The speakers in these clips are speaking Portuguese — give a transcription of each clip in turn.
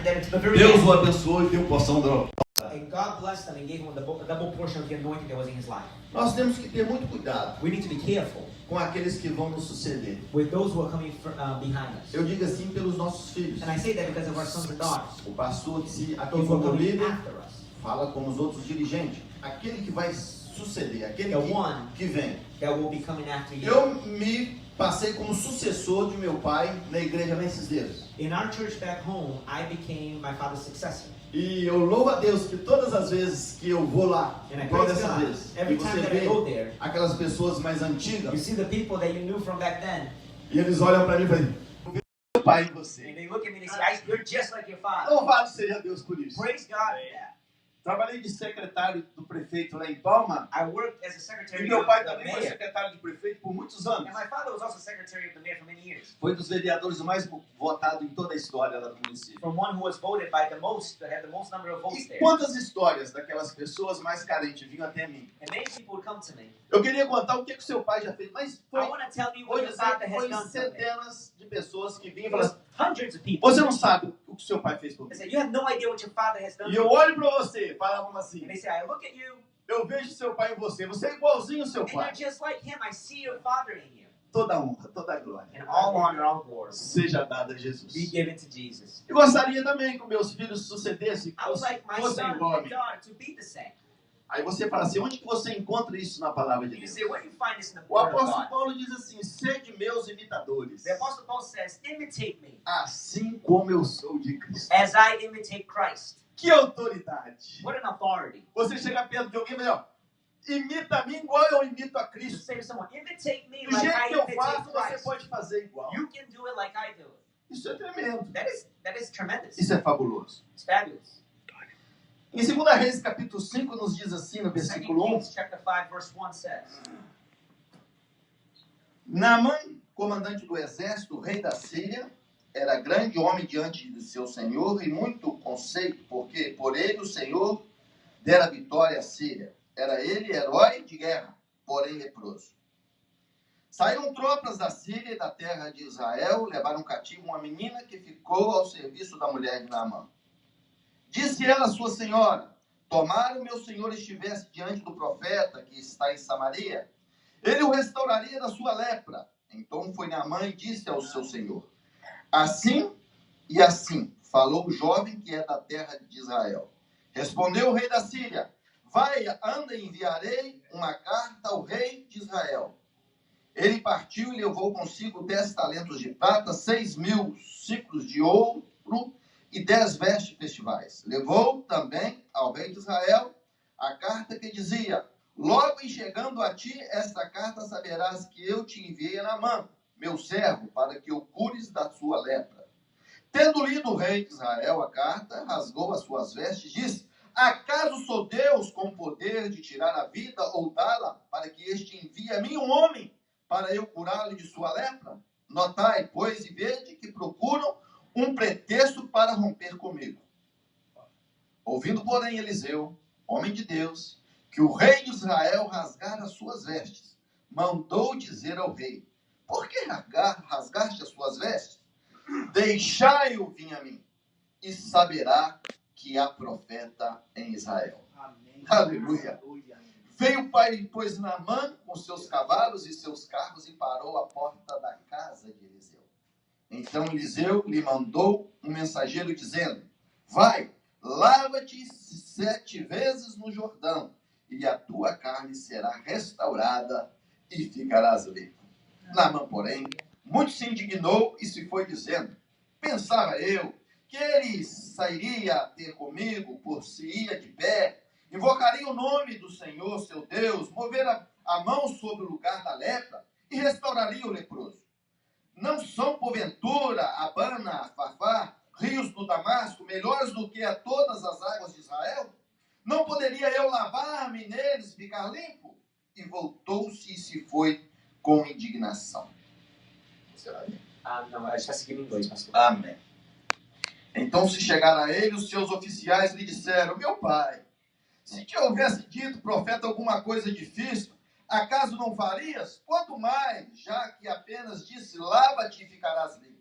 that at the very Deus end, o abençoou e deu porção da... and God blessed him and gave him a double portion of the anointing that was in his life. Nós temos que ter muito cuidado We need to be careful com aqueles que vão nos suceder. with those who are coming behind us. Eu digo assim pelos nossos filhos. And I say that because of our sons and daughters, O pastor que se aqui those who are como coming líder after us, fala com os outros dirigentes. Aquele que vai suceder, aquele The one. que vem. that will be coming after you. Eu me passei como sucessor de meu pai na igreja Nesses Deus. In our church back home, I became my father's successor. E eu louvo a Deus que todas as vezes que eu vou lá, And I igual praise dessa God. vez, e Every você time that I vê go there, aquelas pessoas mais you antigas, see the people that you knew from back then, e eles olham para mim e falam, eu vejo meu pai em você. and they look at me and they say, "You're just like your father." Louvado seja Deus por isso. Praise God for that. Trabalhei de secretário do prefeito lá em Palma, I worked as a e secretary meu of pai the também foi mayor, secretário de prefeito por muitos anos. and my father was also secretary of the mayor for many years. Foi dos vereadores mais votados em toda a história lá do município. From one who was voted by the most, that had the most number of votes E there. quantas histórias daquelas pessoas mais carentes vinham até mim? And many people would come to me. Eu queria contar o que o seu pai já fez, mas I foi, want to tell you vou what your dizer father que has foi done for me. centenas de pessoas que vinham e It was falaram, hundreds of people. você não sabe o que o seu pai fez por mim. They said, "You have no idea what your father has done E for eu me." olho para você, falavam assim, And they say, "I look at you, eu vejo seu pai em você, você é igualzinho ao seu and you're pai. just like him. I see your father in you." Toda honra, toda glória And all honor, all glory seja dada a Jesus. be given to Jesus. E gostaria também que meus filhos sucedessem, que I would like my fossem son igual a and mim. daughter to be the same. Aí você fala assim, onde que você encontra isso na palavra de You Deus? say, where do you find this in the O Word of apóstolo God? Paulo diz assim, sede meus imitadores, The Apostle Paul says, imitate me assim como eu sou de Cristo. as I imitate Christ. Que autoridade! What an authority. Você chega perto de alguém e fala, ó, imita a mim igual eu imito a To Cristo. say to someone, imitate me Do like jeito I que eu imitate faço, você Christ. pode fazer igual. You can do it like I do it. Isso é tremendo. That is tremendous. Isso é fabuloso. It's fabulous. Em 2 Reis, capítulo 5, nos diz assim, no 2 versículo 1, Kings chapter 5, verse 1 says, Naamã, comandante do exército, rei da Síria, era grande homem diante do seu senhor e muito conceito, porque por ele o Senhor dera vitória à Síria. Era ele herói de guerra, porém leproso. Saíram tropas da Síria e da terra de Israel, levaram cativo uma menina que ficou ao serviço da mulher de Naamã. Disse ela à sua senhora, tomara o meu senhor estivesse diante do profeta que está em Samaria, ele o restauraria da sua lepra. Então foi Naamã e disse ao seu senhor, assim e assim falou o jovem que é da terra de Israel. Respondeu o rei da Síria, vai, anda, enviarei uma carta ao rei de Israel. Ele partiu e levou consigo 10 talentos de prata, 6.000 ciclos de ouro e 10 vestes festivais. Levou também ao rei de Israel a carta que dizia, logo em chegando a ti esta carta saberás que eu te enviei a Naamã, meu servo, para que o cures da sua lepra. Tendo lido o rei de Israel a carta, rasgou as suas vestes e disse, acaso sou Deus com poder de tirar a vida ou dá-la, para que este envie a mim um homem, para eu curá-lo de sua lepra? Notai, pois, e vede que procuram um pretexto para romper comigo. Ouvindo, porém, Eliseu, homem de Deus, que o rei de Israel rasgara as suas vestes, mandou dizer ao rei, por que rasgaste as suas vestes? Deixai-o vir a mim, e saberá que há profeta em Israel. Amém. Aleluia. Veio, pois, Naamã com seus cavalos e seus carros e parou à porta da casa de Eliseu. Então Eliseu lhe mandou um mensageiro dizendo, vai, lava-te 7 vezes no Jordão, e a tua carne será restaurada e ficarás limpo. Naamã, porém, muito se indignou e se foi dizendo, pensava eu que ele sairia a ter comigo, por se ia de pé, invocaria o nome do Senhor, seu Deus, mover a mão sobre o lugar da lepra e restauraria o leproso. Não são, porventura, Abana, Farfá, rios do Damasco, melhores do que a todas as águas de Israel? Não poderia eu lavar-me neles e ficar limpo? E voltou-se e se foi com indignação. Será? Não, a gente está seguindo em inglês, pastor. Amém. Então se chegaram a ele, os seus oficiais lhe disseram, meu pai, se te houvesse dito, profeta, alguma coisa difícil, acaso não farias? Quanto mais, já que apenas disse, lava-te e ficarás limpo.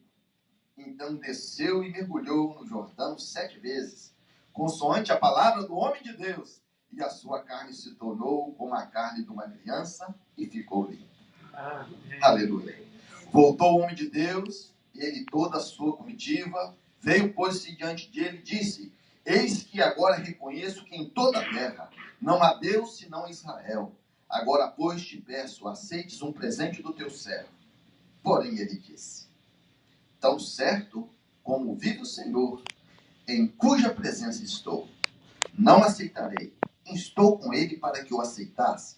Então desceu e mergulhou no Jordão 7 vezes, consoante a palavra do homem de Deus, e a sua carne se tornou como a carne de uma criança e ficou limpa. Aleluia. Voltou o homem de Deus, ele e toda a sua comitiva, veio, pôs-se diante dele e disse: eis que agora reconheço que em toda a terra não há Deus senão Israel. Agora, pois, te peço, aceites um presente do teu servo. Porém, ele disse: tão certo como vive o Senhor, em cuja presença estou, não aceitarei. Estou com ele para que o aceitasse.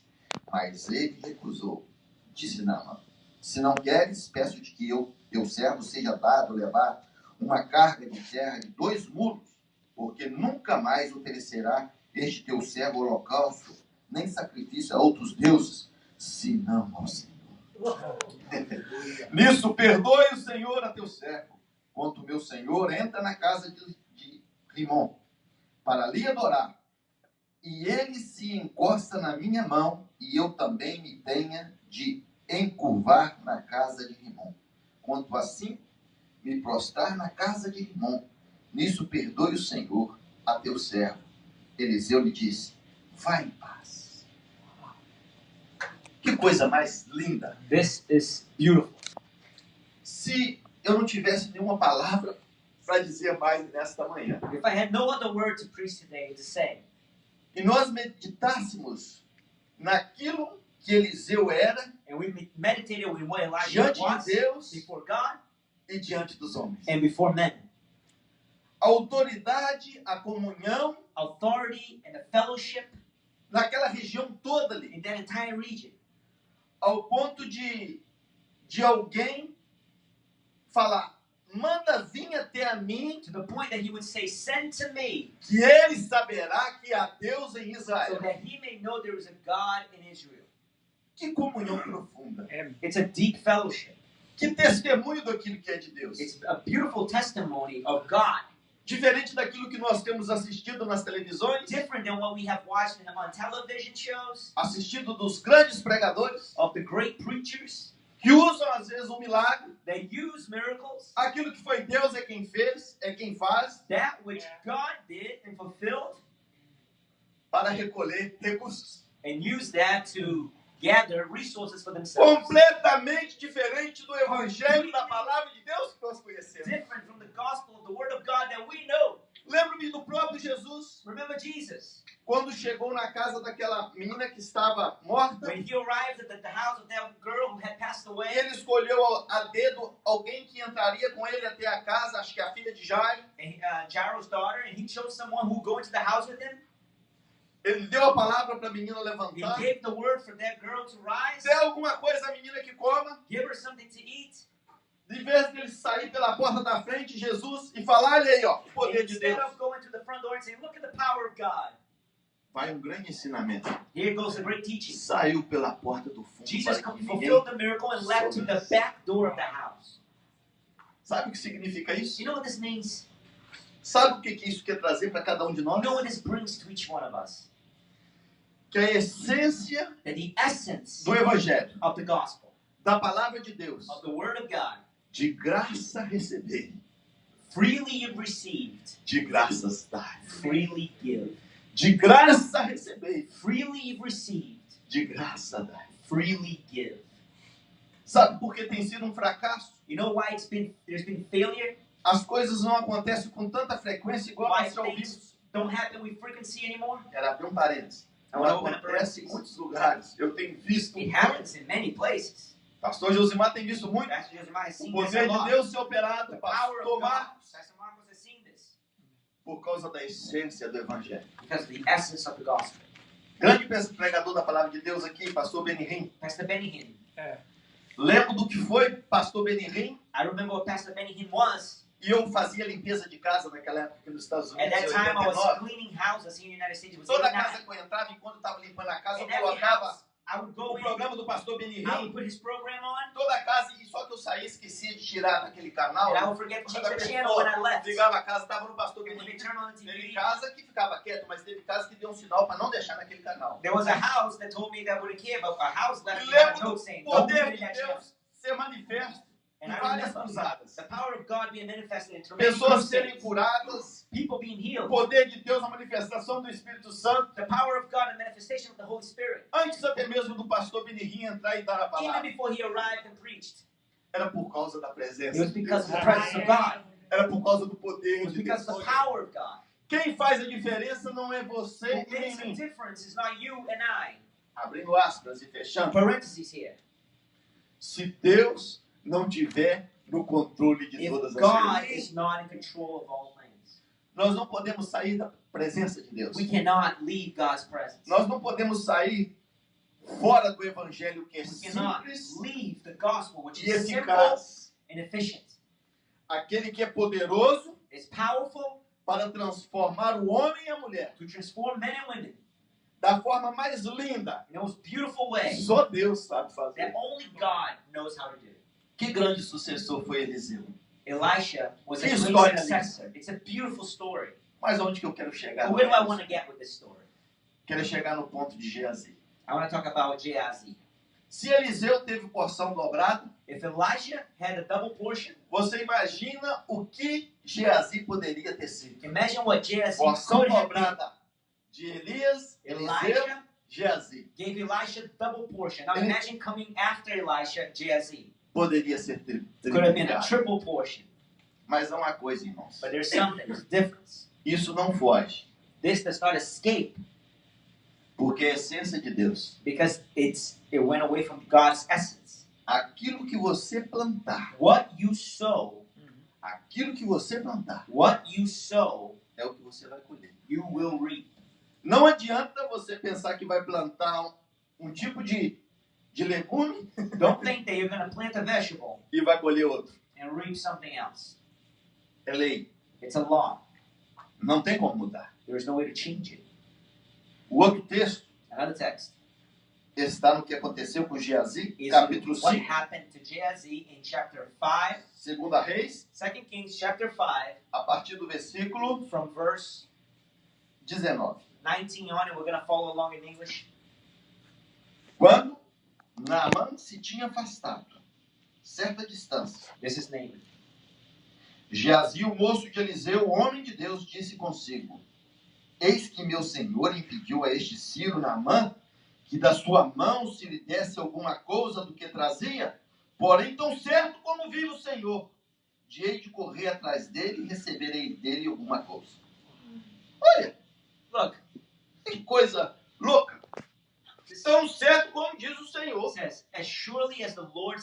Mas ele recusou. Disse Naamã: se não queres, peço-te que teu servo seja dado levar uma carga de terra de 2 mulos, porque nunca mais oferecerá este teu servo holocausto, nem sacrifício a outros deuses, senão ao Senhor. Nisso perdoe o Senhor a teu servo, quanto meu senhor entra na casa de Rimon, para lhe adorar, e ele se encosta na minha mão, e eu também me tenha de encurvar na casa de Rimon. Quanto assim, me prostrar na casa de Rimon. Nisso perdoe o Senhor a teu servo. Eliseu lhe disse: vai em paz. Que coisa mais linda. This is beautiful. Se eu não tivesse nenhuma palavra para dizer mais nesta manhã, If I had no other word to preach today to say, e nós meditássemos naquilo que Eliseu era and we meditated on what Elijah diante was de Deus before God e diante dos homens. and before men, A autoridade, a comunhão authority and the fellowship naquela região toda ali, in that entire region, ao ponto de alguém falar: manda vir até a mim, to the point that he would say, send to me, que ele saberá que há Deus em so Israel. that he may know there is a God in Israel. Que comunhão profunda. It's a deep fellowship. Que testemunho daquilo que é de Deus. It's a beautiful testimony of God, Diferente daquilo que nós temos assistido nas televisões, different than what we have watched on television shows, assistido dos grandes pregadores, of the great preachers que usam às vezes um milagre. that use miracles, Aquilo que foi Deus é quem fez, é quem faz, that which God did and fulfilled, para recolher recursos. and use that to gather resources for themselves. Completamente diferente do evangelho da palavra de Deus que nós conhecemos. Different from the gospel of the word of God that we know. Lembro-me do próprio Jesus, Remember Jesus, quando chegou na casa daquela menina que estava morta, when he arrived at the house of that girl who had passed e away, ele escolheu a dedo alguém que entraria com ele até a casa, acho que a filha de Jairo. and Jairus' daughter, and he chose someone who would go into the house with him. Ele deu a palavra para a menina He levantar. gave the word for that girl to rise, Dê alguma coisa à menina que coma. give her something to eat. De vez de ele sair pela porta da frente, Jesus, e falar: olha aí, ó, o poder de Instead Deus. of going to the front door and saying, look at the power of God. Vai um grande ensinamento. Here goes the great teaching. Saiu pela porta do fundo. Jesus para que ninguém- fulfilled the miracle and left to the back door of the house. Sabe o que significa isso? You know what this means? Sabe o que isso quer trazer para cada um de You nós? know what this brings to each one of us? Que a essência That the essence do Evangelho, of the gospel, da palavra de Deus, of the word of God, de graça receber, freely you've received, de graças dar. freely give. De graça receber, Freely you've received, de graça dar. freely give. Sabe por que tem sido um fracasso? You know why there's been failure? As coisas não acontecem com tanta frequência igual Why nós já ouvimos. things don't happen with frequency anymore? Era abrir um parênteses. I want to open up Acontece em parentheses. muitos lugares. Eu tenho visto. It happens in many places. Pastor Josimar tem visto muito. Pastor Jeremiah has O seen this a poder de lot. Deus ser operado. The power of Pastor God. Marcos. Pastor Marcos has seen this Por causa da essência do Evangelho. because of the essence of the gospel. Grande pregador da palavra de Deus aqui, Pastor Benihim. Pastor Benny Hinn. Lembro do que foi Pastor Benihim. I remember what Pastor Benny Hinn was. E eu fazia limpeza de casa naquela época aqui nos Estados At Unidos. that Em time, I was 89. cleaning houses here in the United States. It was Toda 89. casa que eu entrava, enquanto eu estava limpando a casa, eu In every colocava house, I would o go in, programa do Pastor I would Benihim. put his program on, Toda a casa, e só que eu saía, esquecia de tirar daquele canal. and I would forget to change Quando a the channel when I pessoa left. ligava a casa, estava no Pastor And when they Benihim. turned on the Teve TV, casa que ficava quieto, mas teve casa que deu um sinal para não deixar naquele canal. there was a house that told me that I wouldn't care, but a house left E me a lembro note do saying, don't put poder it in de that channel. Deus ser manifesto. And em I várias remember cruzadas. the power of God being manifested in tremendous Pessoas serem crusades. curadas, People being o healed. poder de Deus, a manifestação do Espírito Santo, The power of God and manifestation of the Holy Spirit. antes até mesmo do pastor Benihim entrar e dar a Even palavra. before he arrived and preached. Era por causa da presença It was de because Deus. of the presence of God. Era por causa do It poder was de because Deus. of the power of God. Quem faz a diferença não é você What e nem makes the mim. difference is not you and I. Abrindo aspas e fechando. Parentheses here. Se Deus não tiver no controle de If todas as God coisas, is not in control of all things, nós não podemos sair da presença de Deus. we cannot leave God's presence. Nós não podemos sair fora do evangelho que é We cannot simples leave the gospel, which e is simple eficaz. and efficient. Aquele que é poderoso It's powerful para transformar o homem e a mulher to transform men and women da forma mais linda. in the most beautiful way Só Deus sabe fazer. that only God knows how to do. Que grande sucessor foi Eliseu. Elisha was a Que great história successor. It's a beautiful story. Mas onde que eu quero chegar? But where do I want to get with this story? Quero chegar no ponto de Geazi. I want to talk about Gehazi. Se Eliseu teve porção dobrada, If Elisha had a double portion, você imagina o que Geazi poderia ter sido. imagine what Gehazi Porção could have been. dobrada de Elias, Eliseu, Elisha Geazi. gave Elisha double portion. Now Ele- imagine coming after Elisha, Gehazi. Poderia ser Could have been a triplicado. triple portion. Mas há uma coisa, irmãos. But there's something, there's difference. Isso não foge. This does not escape Porque a essência de Deus. because it went away from God's essence. Aquilo que você plantar, What you sow, aquilo que você plantar, what you sow, é o que você vai colher. you will reap. Não adianta você pensar que vai plantar um tipo de legume Don't think that you're going to plant a vegetable e vai colher outro. and reap something else. É lei. It's a law. Não tem como mudar. There is no way to change it. O outro texto Another text está no que aconteceu com Geazi, is capítulo what 5, happened to Gehazi in chapter 5, 2 Reis, 2 Kings chapter 5, a partir do versículo from verse 19. 19 on, and we're going to follow along in English. Quando Naamã se tinha afastado certa distância, This is Naaman. Geazi, o moço de Eliseu, o homem de Deus, disse consigo: Eis que meu senhor impediu a este Ciro Naamã que da sua mão se lhe desse alguma coisa do que trazia, porém tão certo como vive o Senhor, de hei de correr atrás dele e receberei dele alguma coisa. Olha, Look, que coisa louca. Tão certo como diz o it Senhor. says, as surely as the Lord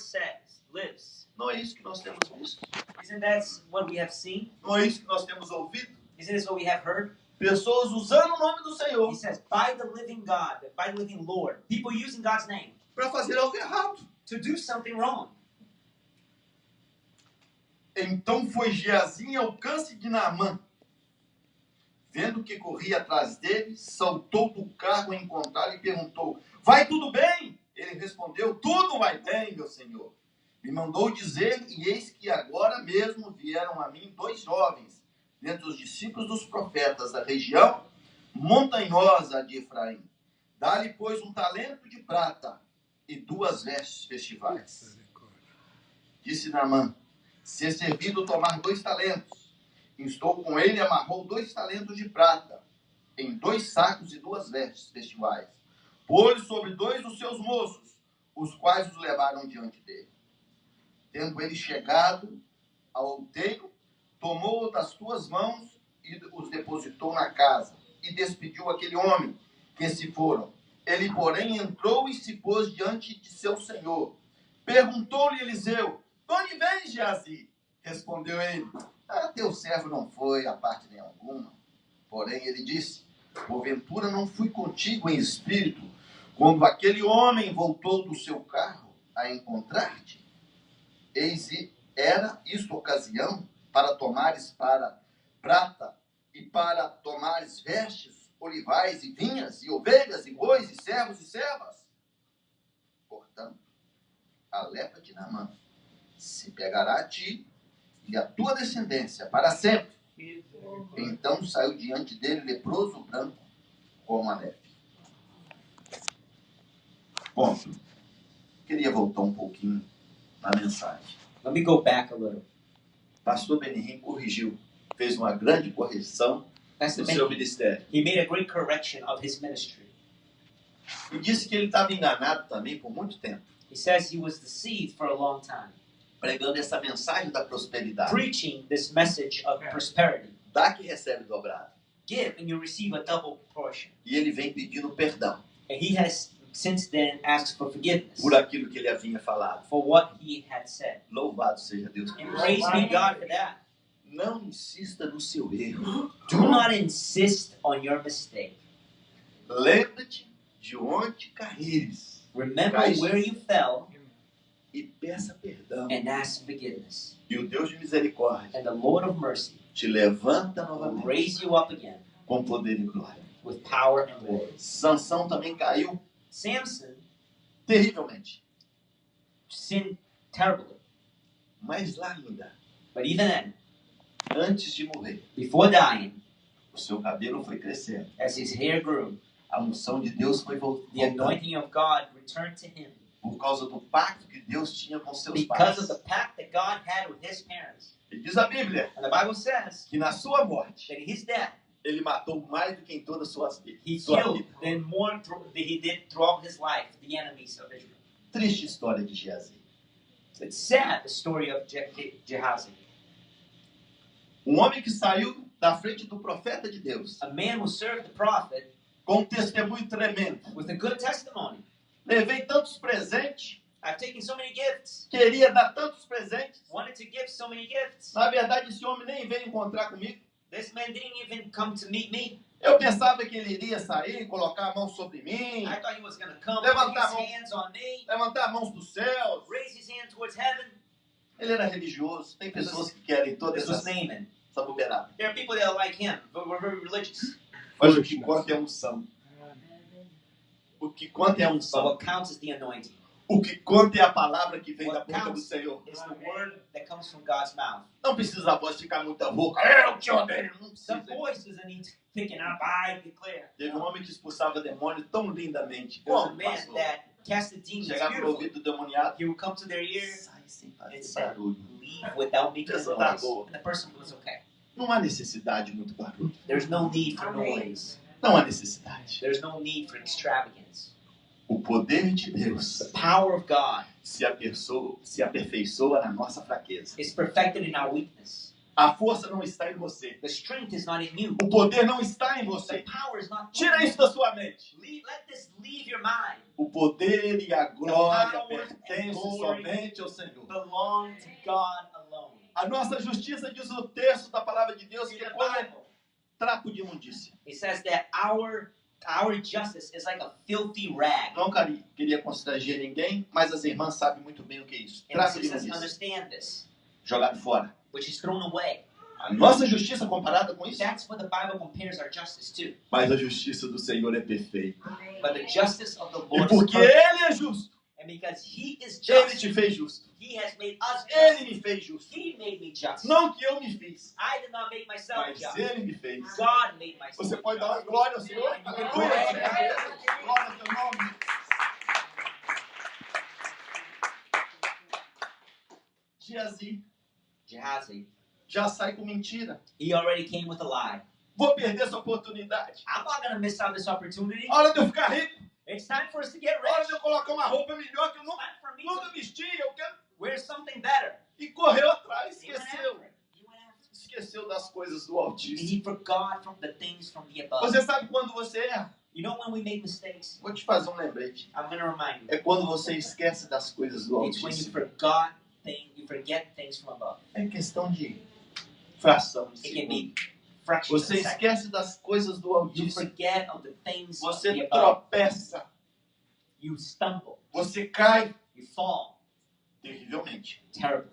lives. Não é isso que nós temos visto? Isn't that what we have seen? Não é isso que nós temos ouvido? Isn't this what we have heard? Pessoas usando o nome do Senhor He says, by the living God, by the living Lord. People using God's name para fazer algo errado. to do something wrong. Então foi Geazi em alcance de Naamã. Vendo que corria atrás dele, saltou do carro a encontrá-lo e perguntou: Vai tudo bem? Ele respondeu: Tudo vai bem, meu senhor. Me mandou dizer, e eis que agora mesmo vieram a mim 2 jovens, dentre os discípulos dos profetas da região montanhosa de Efraim. Dá-lhe, pois, 1 talento de prata e 2 vestes festivais. Disse Naamã: Se é servido tomar 2 talentos. Instou com ele e amarrou 2 talentos de prata em 2 sacos e 2 vestes festivais. Pôs sobre 2 dos seus moços, os quais os levaram diante dele. Tendo ele chegado ao outeiro, tomou-o das suas mãos e os depositou na casa, e despediu aquele homem, que se foram. Ele, porém, entrou e se pôs diante de seu senhor. Perguntou-lhe Eliseu: De onde vens, Geazi? Respondeu ele: Teu servo não foi a parte nenhuma. Porém, ele disse: Porventura não fui contigo em espírito, quando aquele homem voltou do seu carro a encontrar-te? Eis era isto ocasião para tomares para prata e para tomares vestes, olivais e vinhas, e ovelhas e bois, e servos e servas? Portanto, a lepra de Naamã se pegará a ti e a tua descendência para sempre. Então saiu diante dele leproso branco como a neve. Ponto. Queria voltar um pouquinho na mensagem. Let me go back a little. Pastor Benihim corrigiu, fez uma grande correção That's the no seu man. ministério. He made a great correction of his ministry. E disse que ele estava enganado também por muito tempo, He says he was deceived for a long time, pregando essa mensagem da prosperidade. preaching this message of prosperity. Dá que recebe dobrado. Give and you receive a double portion. E ele vem pedindo perdão And he has since then asked for forgiveness por aquilo que ele havia falado. for what he had said. Louvado seja Deus. And praise be God for that. Não insista no seu erro. Do not insist on your mistake. Lembra-te de onde caíres Remember where you fell e peça perdão. and ask forgiveness. E o Deus de misericórdia And the Lord of mercy te levanta will novamente raise you up again com poder e glória. with power and glory. Sansão também caiu Samson terrivelmente. sinned terribly. Mas lá ainda, But even then, antes de morrer, before dying, o seu cabelo foi crescendo. as his hair grew, A unção de Deus foi the voltando anointing of God returned to him por causa do pacto que Deus tinha com seus because of pais. the pact that God had with his parents. E diz a Bíblia And the Bible says que na sua morte, that in his death, ele matou mais do que em toda a sua he sua killed vida. than more than he did throughout his life the enemies of Israel. Triste história de Geazi. It's sad, the story of Gehazi. Um homem que saiu da frente do profeta de Deus A man who served the prophet com um testemunho tremendo. with a good testimony. Levei tantos presentes, I've taken so many gifts, queria dar tantos presentes. wanted to give so many gifts. Na verdade, esse homem nem veio encontrar comigo. This man didn't even come to meet me. Eu pensava que ele iria sair, colocar a mão sobre mim, I thought he was going to come, Levanta put a his mão. hands on me, levantar mãos para os céus. raise his hand towards heaven. Ele era religioso. Tem pessoas que querem toda This was essa Naaman. bobeirada. There are people that are like him, but we're very religious. Mas o que conta é a unção. O que conta é a But unção. what counts is the anointing. O que conta é a palavra que vem da What boca do counts Senhor. is the word that comes from God's mouth. Não precisa a voz ficar muito rouca. Eu te odeio. Não Some precisa. voice doesn't need picking up, I declare. Teve um homem que expulsava demônio tão lindamente. There was a Como, man pastor? that casted demons Chegava no beautifully. ouvido do demoniado. He would come to their ear Sai sem and fazer said, barulho. leave without making a Pessoa tá noise. boa. And the person was okay. Não há necessidade de muito barulho. There's no need for noise. Não há necessidade. There's no need for extravagance. O poder de Deus The power of God se aperfeiçoa na nossa fraqueza. is perfected in our weakness. A força não está em você. The strength is not in you. O poder não está em The você. power is not in Tira you. isso da sua mente. Let this leave your mind. O poder e a glória power pertencem and glory somente ao Senhor. Belong to God alone. A nossa justiça, diz o texto da palavra de Deus, In que the é como Bible, trapo de imundícia. it says that our justice is like a filthy rag. Não queria constranger ninguém, mas as irmãs sabem muito bem o que é isso. And Trapo de sisters imundícia. understand this, Jogado fora. which is thrown away. A nossa justiça comparada com isso, That's what the Bible compares our justice to. mas a justiça do Senhor é perfeita. But the justice of the E Lord is porque perfect. Ele é justo, And because He is Ele just, te fez justo. He has made us Ele just. me fez justo. He made me just. Não que eu me fiz, I did not make myself mas just. Ele me fez. God made myself Você pode dar just. uma glória ao Senhor? Aleluia! Glória ao teu nome. Gehazi, já sai com mentira. he already came with a lie. Vou perder essa oportunidade. I'm not going to miss out this opportunity. A hora de eu ficar rico. It's time for us to get A hora rich. de eu colocar uma roupa melhor que eu It's time for me nunca to vesti. Eu quero... wear something better. E correu atrás. He went Esqueceu. after it. He went after it. Esqueceu das coisas do And Altíssimo. he forgot from the things from the above. Você sabe quando você erra? You know when we make mistakes? Vou te fazer um lembrete. I'm going to remind you. É quando você esquece das coisas do It's when you Altíssimo. you forget things from above. É questão de fração de It can segundo. be fractions Você of seconds. esquece das coisas do You Altíssimo. forget of the things of the Você above. tropeça. You stumble. Você cai You fall. terrivelmente. Terribly.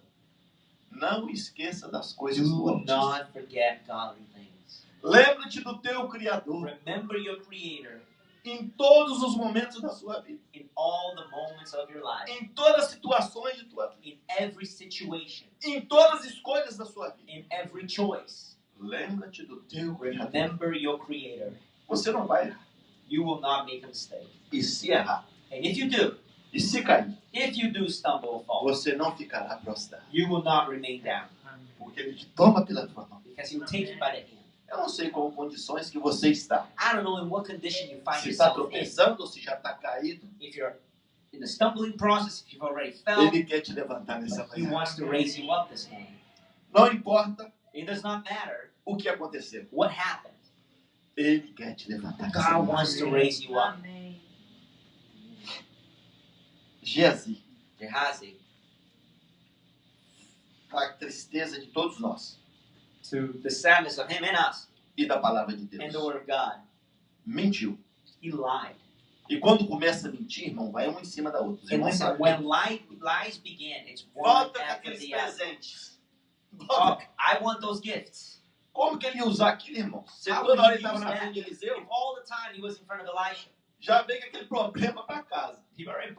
Não esqueça das coisas do Do Altíssimo. not forget godly things. Lembra-te do teu Criador Remember your Creator em todos os momentos da sua vida. in all the moments of your life, Em todas as situações de tua vida. in every situation, Em todas as escolhas da sua vida. in every choice. Lembra-te do teu Criador. Remember your Creator. Você não vai errar. You will not make a mistake. E se errar, And if you do, E se cair, If you do stumble or fall, você não ficará prostrado, you will not remain down, porque ele te toma pela tua mão. because he will take you by the hand. Eu não sei qual condições que você está. I don't know in what condition you find Se está yourself in. tropeçando ou se já está caído, If you're in the stumbling process, if you've already fell, ele quer te levantar nessa he manhã. wants to raise you up this morning. Não importa It does not matter o que aconteceu, what happened. ele quer te levantar nessa God manhã. wants to raise you up. Geazi, Gehazi, a tristeza de todos nós to the sadness of him and us, e da palavra de and the Deus, word of God, mentiu. he lied. E quando começa a mentir, irmão, vai uma em cima da outra. Os And irmãos listen, sabem. when lies begin, it's one Volta com after aqueles the other. presentes. Oh, Volta. I want those gifts. Como que ele ia usar aquilo, irmão? Se How toda would hora he ele estava use na that? frente de Eliseu, If all the time he was in front of Elisha, já veio aquele problema para casa.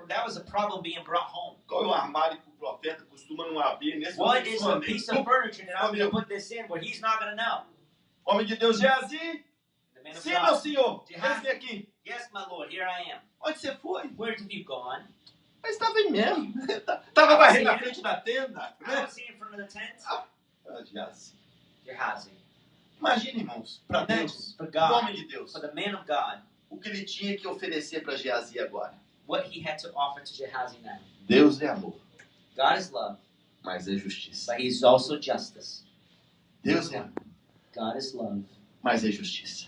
that was a problem being brought home. Qual é o armário que o profeta costuma não abrir? Nesse What momento, is a esconder. piece of furniture that I'm going to put this in where he's not going to know? Homem de Deus, Geazi, The man of sim, meu God. senhor, Gehazi. vem aqui. Yes, my Lord, here I am. Onde você foi? Where have you gone? Mas estava aí mesmo. Estava varrendo na frente da tenda. I don't see in front of the tent. Ah, Geazi. Gehazi. Imagina, irmãos, para Imagine, Deus, for o God, homem de Deus, for the man of God, o que ele tinha que oferecer para Geazi agora. what he had to offer to Gehazi now. Deus é amor, God is love, mas é justiça. but he's also justice. Deus é amor, God is love, mas é justiça.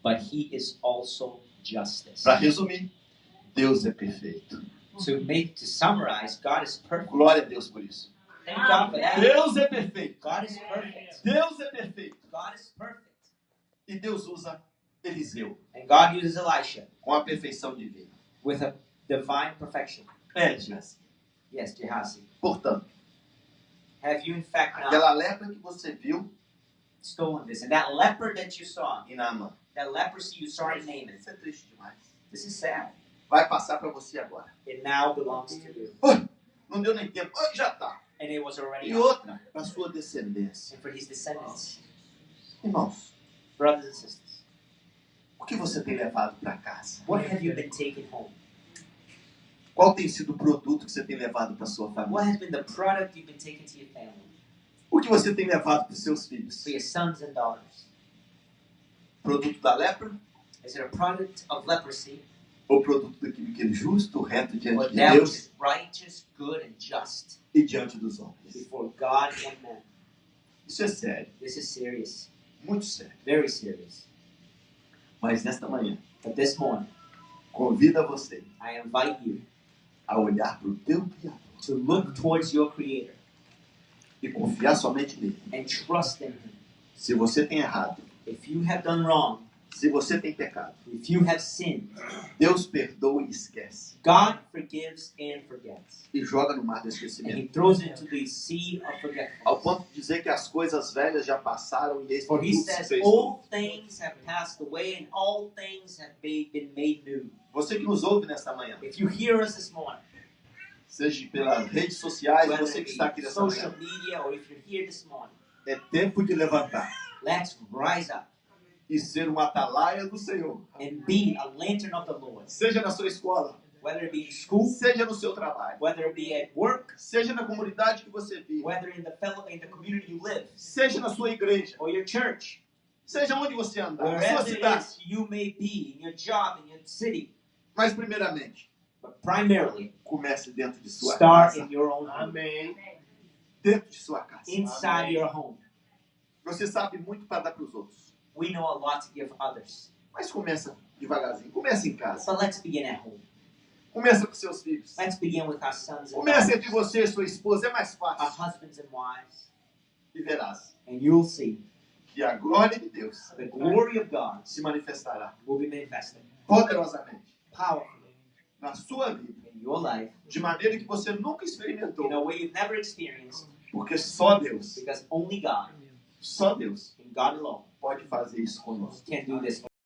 but he is also justice. Para resumir, Deus é perfeito. To summarize, God is perfect. Glória a Deus por isso. Thank God for that. Deus é perfeito. God is perfect. Deus é perfeito. God is perfect. E Deus usa Eliseu And God uses Elisha com a perfeição divina. with a divine perfection. Geazi. Yes, Gehazi. Portanto, Have you in fact not aquela lepra que você viu stolen this? And that leper that you saw, em Naamã. that leprosy you saw in Naaman, Isso é triste demais. this is sad. Vai passar para você agora. It now belongs to you. Não deu nem tempo. Ai, já está. And it was already E on. outra, para sua descendência. And for his descendants, Irmãos, brothers and sisters, o que você tem levado para casa? what have you been taking home? Qual tem sido o produto que você tem levado para sua What família? has been the product you've been taking to your family, O que você tem levado para os seus filhos? for your sons and daughters? Produto da lepra Is it a product of leprosy, ou produto daquilo que é justo, reto or diante de that which Deus is righteous, good, and just e diante dos homens? before God and man? Isso é sério, This is serious, muito sério. very serious. Mas nesta manhã, But this morning, convida você I invite you a olhar para o teu Criador to look towards your Creator e confiar somente nele. and trust in Him. Se você tem errado, If you have done wrong, se você tem pecado, if you have sinned, Deus perdoa e esquece. God forgives and forgets. E joga no mar do And esquecimento. He throws it into the sea of Ao forgetfulness. ponto de dizer que as coisas velhas já passaram e eis que For He tudo se says, fez novo. all things have passed away and all things have been made new. Você que nos ouve nesta manhã, If you hear us this morning, seja pelas redes sociais, whether você it que está aqui be nesta social manhã, media or if you're here this morning, é tempo de levantar let's rise up e ser um atalaia do Senhor. and be a lantern of the Lord. Seja na sua escola, Whether it be in school, seja no seu trabalho, whether it be at work, seja na comunidade que você vive, whether in the community you live, seja na sua igreja, or your church, seja onde você andar, na sua wherever it cidade. is you may be, in your job, in your city. Mas primeiramente, But primarily, comece dentro de sua start casa. in your own home, Amém. Dentro de sua casa. inside your home. Você sabe muito para dar para os outros. We know a lot to give others, Mas começa devagarzinho. Começa em casa. but let's begin at home. Começa com seus filhos. Let's begin with our sons and Começa daughters, entre você e sua esposa. É mais our fácil. husbands and wives, E verás and you'll see que a glória de Deus the glory of God se manifestará will be manifested poderosamente powerfully na sua vida. in your life De maneira que você nunca in experimentou. a way you've never experienced, Porque só Deus, because only God só Deus and God alone pode fazer isso conosco. can do this.